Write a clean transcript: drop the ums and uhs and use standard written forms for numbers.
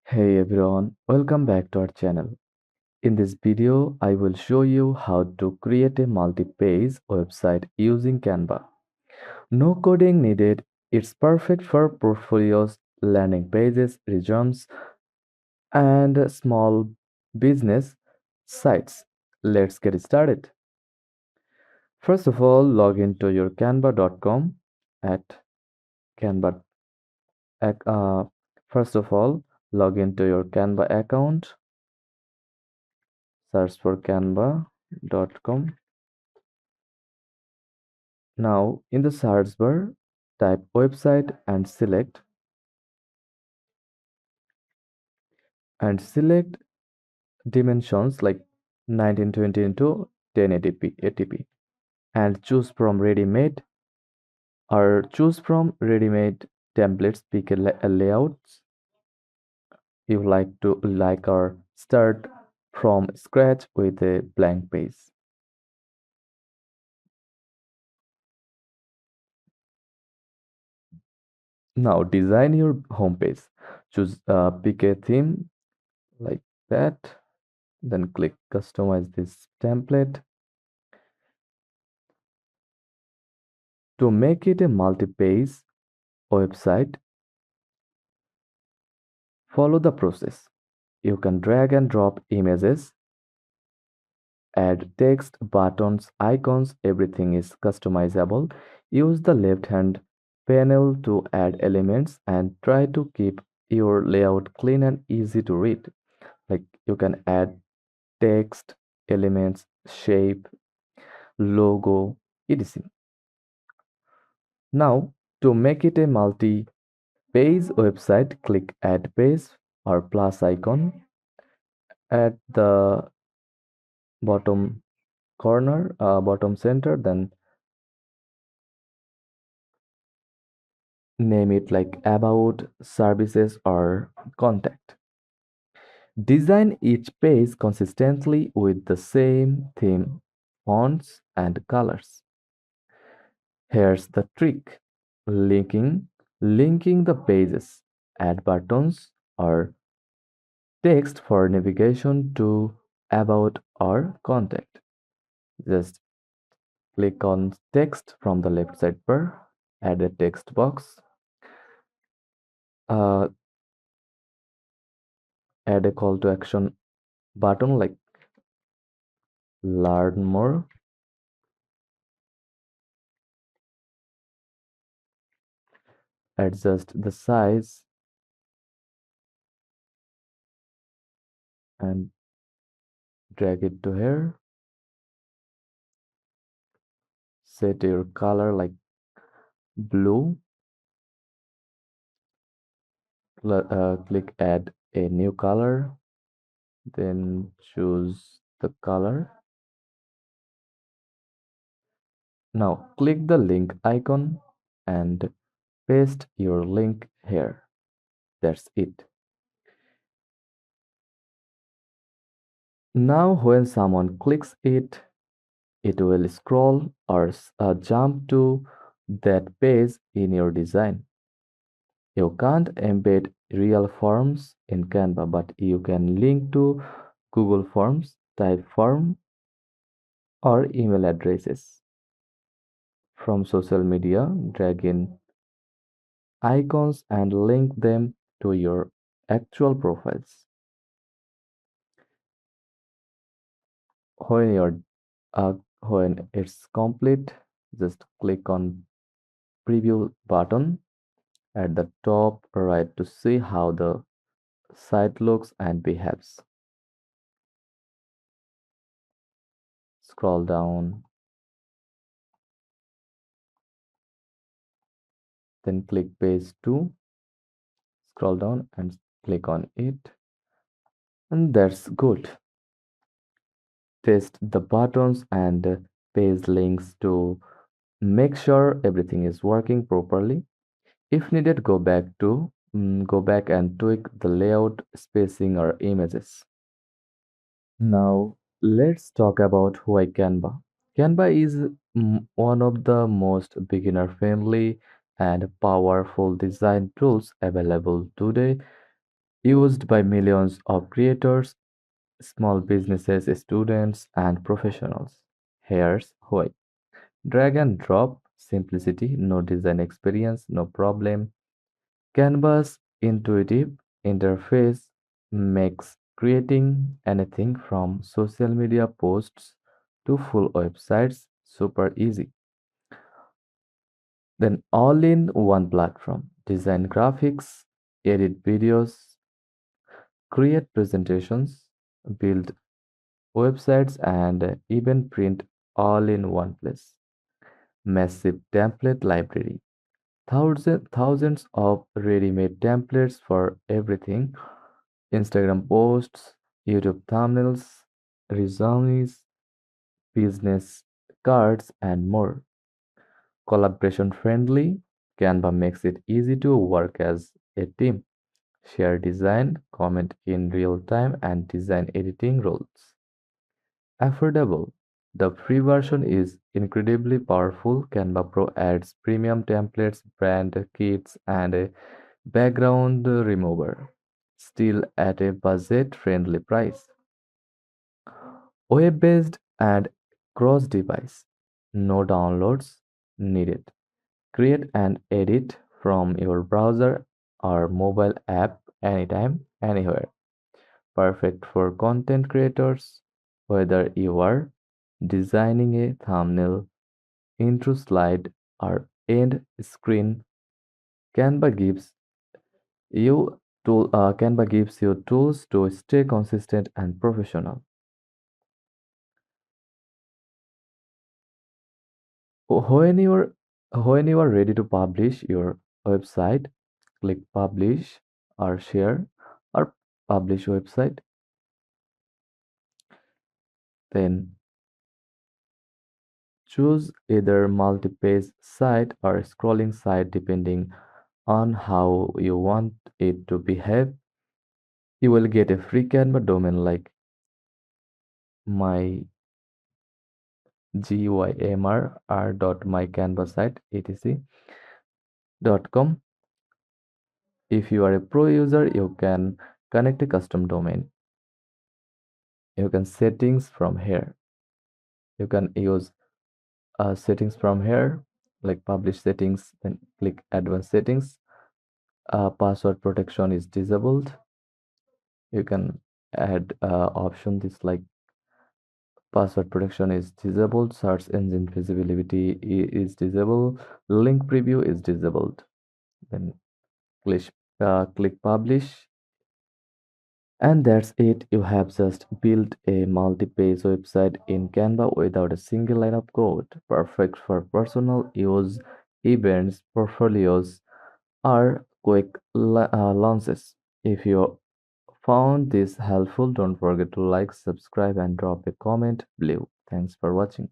Hey everyone, welcome back to our channel. In this video, I will show you how to create a multi-page website using Canva. No coding needed. It's perfect for portfolios, landing pages, resumes, and small business sites. Let's get started. First of all, log into your canva.com at Canva. ac- Uh, First of all, log into your Canva account. Search for canva.com. Now, in the search bar, type website and select dimensions like 1920 into 1080p ATP and choose from ready-made templates. Pick a layout you like or start from scratch with a blank page. Now design your homepage. Pick a theme like that, then click customize this template. To make it a multi-page website, follow the process. You can drag and drop images, add text, buttons, icons, everything is customizable. Use the left hand panel to add elements and try to keep your layout clean and easy to read. Like you can add text, elements, shape, logo, etc. Now, to make it a multi page website, click add page or plus icon at the bottom corner, bottom center, then name it like about, services, or contact. Design each page consistently with the same theme, fonts, and colors. Here's the trick. Linking linking the pages. Add buttons or text for navigation to about or contact. Just click on text from the left side bar, add a text box, uh, add a call to action button like learn more, adjust the size and drag it to here, set your color like blue, click add a new color, then choose the color. Now click the link icon and paste your link here. That's it. Now when someone clicks it, it will scroll or jump to that page in your design. You can't embed real forms in Canva, but you can link to Google Forms, type form, or email addresses. From social media, drag in icons and link them to your actual profiles. When you're when it's complete, just click on preview button at the top right to see how the site looks and behaves. Scroll down, then click page 2, scroll down and click on it. And that's good. Test the buttons and page links to make sure everything is working properly. If needed, go back and tweak the layout, spacing, or images. Now, let's talk about why Canva. Canva is one of the most beginner friendly and powerful design tools available today. used by millions of creators, small businesses, students, and professionals. Here's why. Drag and drop simplicity, no design experience, no problem. Canva's intuitive interface makes creating anything from social media posts to full websites super easy. Then all in one platform. Design graphics, edit videos, create presentations, build websites, and even print all in one place. Massive template library. Thousands of ready-made templates for everything. Instagram posts, YouTube thumbnails, resumes, business cards, and more. Collaboration friendly, Canva makes it easy to work as a team, share design, comment in real time, and design editing roles. Affordable. The free version is incredibly powerful. Canva Pro adds premium templates, brand kits, and a background remover, still at a budget friendly price. Web based and cross device. No downloads needed. Create and edit from your browser or mobile app anytime, anywhere. Perfect for content creators, whether you are designing a thumbnail, intro slide, or end screen. Canva gives Canva gives you tools to stay consistent and professional. When you are ready to publish your website, click publish or share or publish website. Then choose either multi-page site or scrolling site depending on how you want it to behave. You will get a free Canva domain like my gymr.mycanvasite etc.com. If you are a pro user, you can connect a custom domain. You can settings from here. You can use settings from here, like publish settings, then click advanced settings. Password protection is disabled. You can add option this like password protection is disabled, search engine visibility is disabled, link preview is disabled. Then click publish. And that's it. You have just built a multi-page website in Canva without a single line of code. Perfect for personal use, events, portfolios, or quick launches. If you found this helpful, don't forget to like, subscribe, and drop a comment below. Thanks for watching.